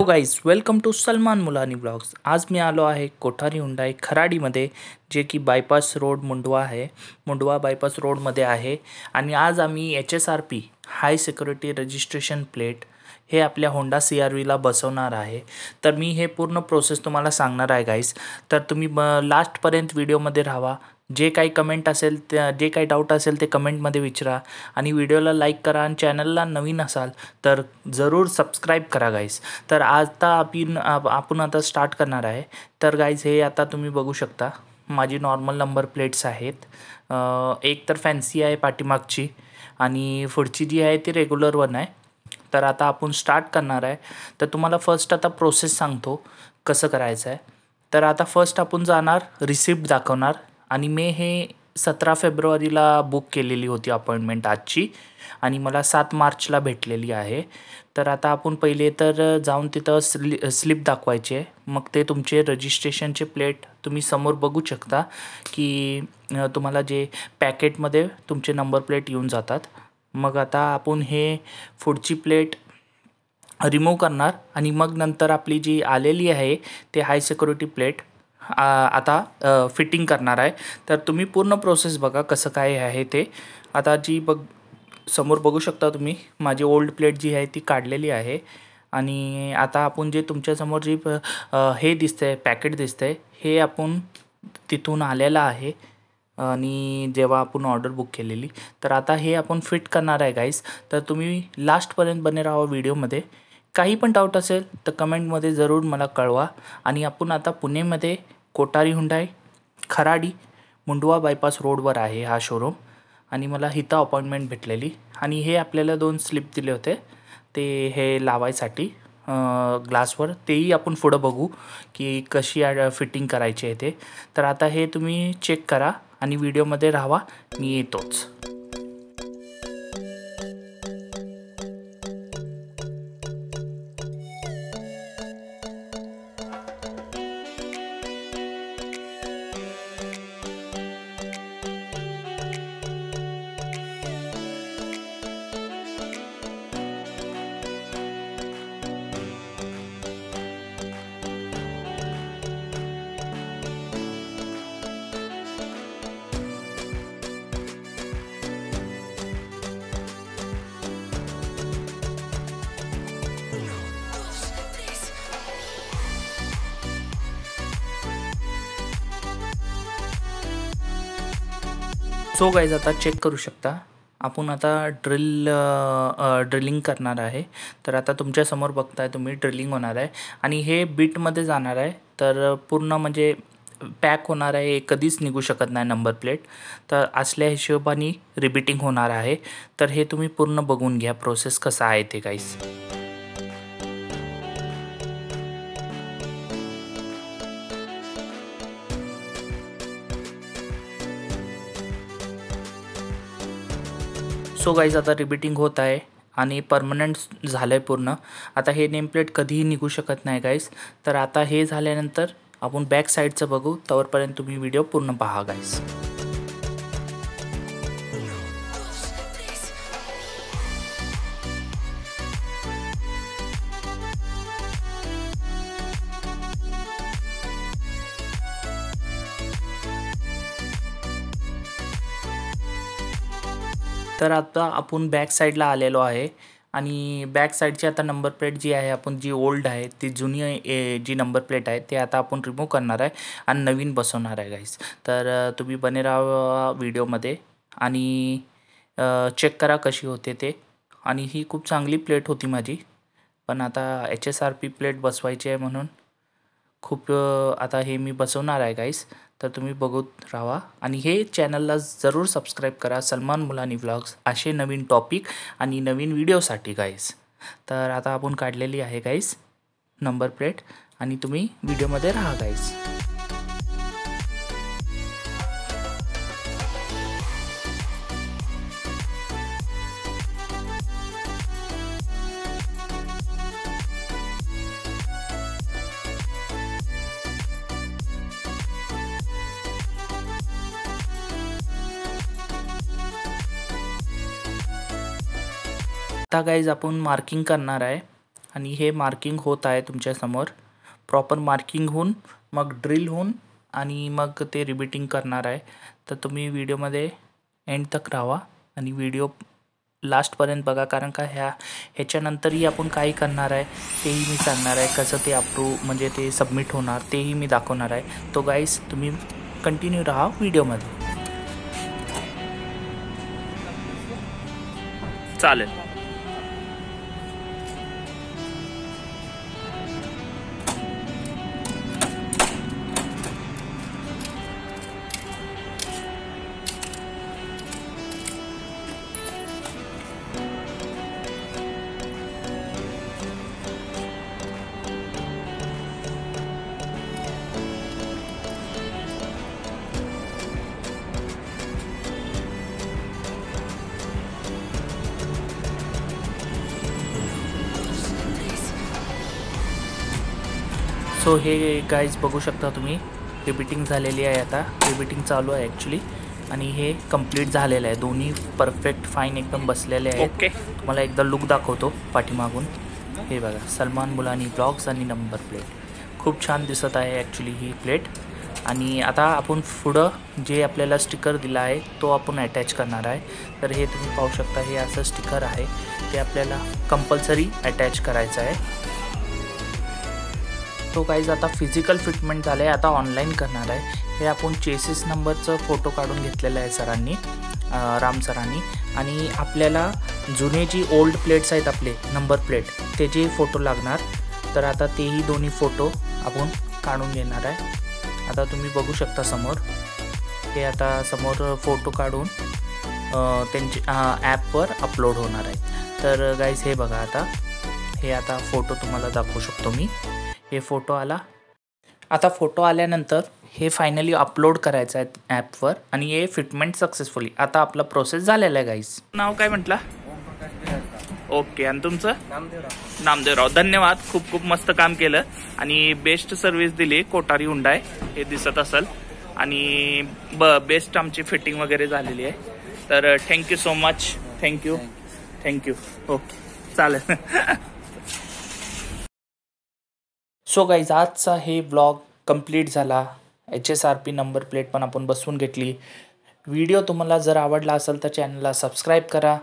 हो guys, welcome to Salman Mulani blogs. आज मी आलो आहे कोठारी हुंडाई खराडीमध्ये, जे की बायपास रोड मुंडवा आहे. मुंडवा बायपास रोडमध्ये आहे. आणि आज आम्ही HSRP हाय सिक्युरिटी रजिस्ट्रेशन प्लेट हे आपल्या होंडा CR-Vला बसवणार आहे. तर मी हे पूर्ण प्रोसेस तुम्हाला सांगणार आहे गाईज. तर तुम्ही लास्टपर्यंत व्हिडिओमध्ये राहा. जे काही कमेंट असेल जे काही डाऊट असेल ते कमेंटमध्ये विचारा. आणि व्हिडिओला लाईक करा. आणि चॅनलला नवीन असाल तर जरूर सबस्क्राईब करा गाईज. तर आता आपण आता स्टार्ट करणार आहे. तर गाईज, हे आता तुम्ही बघू शकता माझी नॉर्मल नंबर प्लेट्स आहेत. एक तर फॅन्सी आहे पाठीमागची, आणि पुढची जी आहे ती रेग्युलर वन आहे. तर आता आपण स्टार्ट करणार आहे. तर तुम्हाला फर्स्ट आता प्रोसेस सांगतो कसं करायचं आहे. तर आता फर्स्ट आपण जाणार, रिसिप्ट दाखवणार. आणि मी हे 17 फेब्रुवारीला बुक केलेली होती अपॉइंटमेंट आजची, आणि मला 7 मार्चला भेटलेली आहे. तर आता आपण पहिले तर जाऊन तिथं स्लिप दाखवायची आहे. मग ते तुमचे रजिस्ट्रेशनचे प्लेट तुम्ही समोर बघू शकता की तुम्हाला जे पॅकेटमध्ये तुमचे नंबर प्लेट येऊन जातात. मग आता आपण हे पुढची प्लेट रिमूव्ह करणार, आणि मग नंतर आपली जी आलेली आहे ते हाय सिक्युरिटी प्लेट आता फिटिंग करणार आहे. तर तुम्ही पूर्ण प्रोसेस बघा कसं काय आहे ते. आता जी समोर बघू शकता तुम्ही माझी ओल्ड प्लेट जी आहे ती काढलेली आहे. आणि आता आपण जे तुमच्यासमोर जी हे दिसतंय पॅकेट दिसतंय, हे आपण तिथून आलेलं आहे, आणि जेव्हा आपण ऑर्डर बुक केलेली. तर आता हे आपण फिट करणार आहे गाईस. तर तुम्ही लास्टपर्यंत बने राहा व्हिडिओमध्ये. काही पण डाऊट असेल तर कमेंटमध्ये जरूर मला कळवा. आणि आपण आता पुणेमध्ये कोठारी हुंडाई खराडी मुंडवा बायपास रोडवर आहे हा शोरूम. आणि मला इथं अपॉइंटमेंट भेटलेली, आणि हे आपल्याला 2 स्लिप दिले होते ते हे लावायसाठी ग्लासवर. तेही आपण पुढं बघू की कशी फिटिंग करायची आहे ते. तर आता हे तुम्ही चेक करा आणि व्हिडिओमध्ये राहा, मी येतोच. सो गाईज, आता चेक करू शकता आपण आता ड्रिलिंग करणार आहे. तर आता तुमच्यासमोर बघताय तुम्ही ड्रिलिंग होणार आहे, आणि हे बीटमध्ये जाणार आहे. तर पूर्ण म्हणजे पॅक होणार आहे, कधीच निघू शकत नाही नंबर प्लेट. तर असल्या हिशोबाने रिबिटिंग होणार आहे. तर हे तुम्ही पूर्ण बघून घ्या प्रोसेस कसा आहे ते गाईज. सो गाईज, आता रिबिटिंग होत आहे आणि परमनंट झालं आहे पूर्ण. आता हे नेमप्लेट कधीही निघू शकत नाही गाईज. तर आता हे झाल्यानंतर आपण बॅक साईडचं बघू. तोपर्यंत तुम्ही व्हिडिओ पूर्ण पहा गाईज. तर आता आपण बॅक साईडला आलेलो आहे, आणि बॅक साईडची आता नंबर प्लेट जी आहे आपण जी ओल्ड आहे ती जुनी जी नंबर प्लेट आहे ते आता आपण रिमूव्ह करणार आहे आणि नवीन बसवणार आहे गाईस. तर तुम्ही बने राहा व्हिडिओमध्ये, आणि चेक करा कशी होते ते. आणि ही खूप चांगली प्लेट होती माझी, पण आता HSRP प्लेट बसवायची आहे म्हणून खूप आता हे मी बसवणार आहे गाईस. तर तुम्ही बघत राहा, आणि हे चॅनलला जरूर सबस्क्राईब करा, सलमान मुलानी व्लॉग्स, असे नवीन टॉपिक आणि नवीन व्हिडिओसाठी गाईस. तर आता आपण काढलेली आहे गाईस नंबर प्लेट, आणि तुम्ही व्हिडिओमध्ये राहा गाईस. आता गाईज आपण मार्किंग करणार आहे. आणि हे मार्किंग होत आहे तुमच्यासमोर. प्रॉपर मार्किंग होऊन मग ड्रिल होऊन आणि मग ते रिबिटिंग करणार आहे. तर तुम्ही व्हिडिओमध्ये एंड तक राहा आणि व्हिडिओ लास्टपर्यंत बघा, कारण का ह्याच्यानंतरही आपण काही करणार आहे तेही मी सांगणार आहे. कसं ते अप्रूव्ह म्हणजे ते सबमिट होणार तेही मी दाखवणार आहे. तो गाईस तुम्ही कंटिन्यू राहा व्हिडिओमध्ये. चालेल. सो हे गाईज बघू शकता तुम्ही, रिबिटिंग झालेली आहे. आता रिबिटिंग चालू आहे ॲक्च्युली आणि हे कंप्लीट झालेलं आहे. दोन्ही परफेक्ट फाईन एकदम बसलेले आहेत. ओके, तुम्हाला एकदा लुक दाखवतो पाठीमागून. हे बघा, सलमान मुलानी ब्लॉग्स आणि नंबर प्लेट खूप छान दिसत आहे ॲक्च्युली ही प्लेट. आणि आता आपण पुढं जे आपल्याला स्टिकर दिला आहे तो आपण अटॅच करणार आहे. तर हे तुम्ही पाहू शकता, हे असं स्टिकर आहे, ते आपल्याला कंपल्सरी अटॅच करायचं आहे. तो काहीच आता फिजिकल फिटमेंट झालं आहे, आता ऑनलाईन करणार आहे. हे आपण चेसिस नंबरचं फोटो काढून घेतलेलं आहे सरांनी, राम सरांनी. आणि आपल्याला जुने जी ओल्ड प्लेट्स आहेत आपले नंबर प्लेट, त्याचे फोटो लागणार. तर आता तेही दोन्ही फोटो आपण काढून घेणार आहे. आता तुम्ही बघू शकता समोर, हे आता समोर फोटो काढून त्यांच्या ॲपवर अपलोड होणार आहे. तर गाईज हे बघा, आता फोटो तुम्हाला दाखवू शकतो मी. हे फोटो आला. आता फोटो आल्यानंतर हे फायनली अपलोड करायचं आहे ॲपवर आणि हे फिटमेंट सक्सेसफुली. आता आपला प्रोसेस झालेला आहे गाईज. नाव काय म्हटलं? ओके, आणि तुमचं? नामदेवराव. धन्यवाद, खूप खूप मस्त काम केलं आणि बेस्ट सर्व्हिस दिली कोठारी हुंडाई, हे दिसत असेल. आणि बेस्ट आमची फिटिंग वगैरे झालेली आहे. तर thank you so much. Thank you. Okay, चालेल. सो गाईज, आजचा हे ब्लॉग कंप्लीट झाला. HSRP नंबर प्लेट पण आपण बसवून घेतली. व्हिडिओ तुम्हाला जर आवडला असेल तर चॅनलला सबस्क्राईब करा,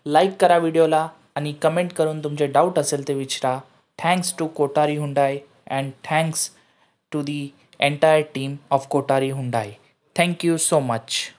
लाईक करा व्हिडिओला आणि कमेंट करून तुमचे डाऊट असेल ते विचारा. Thanks to Kothari Hyundai and thanks to the entire team of Kothari Hyundai. Thank you so much.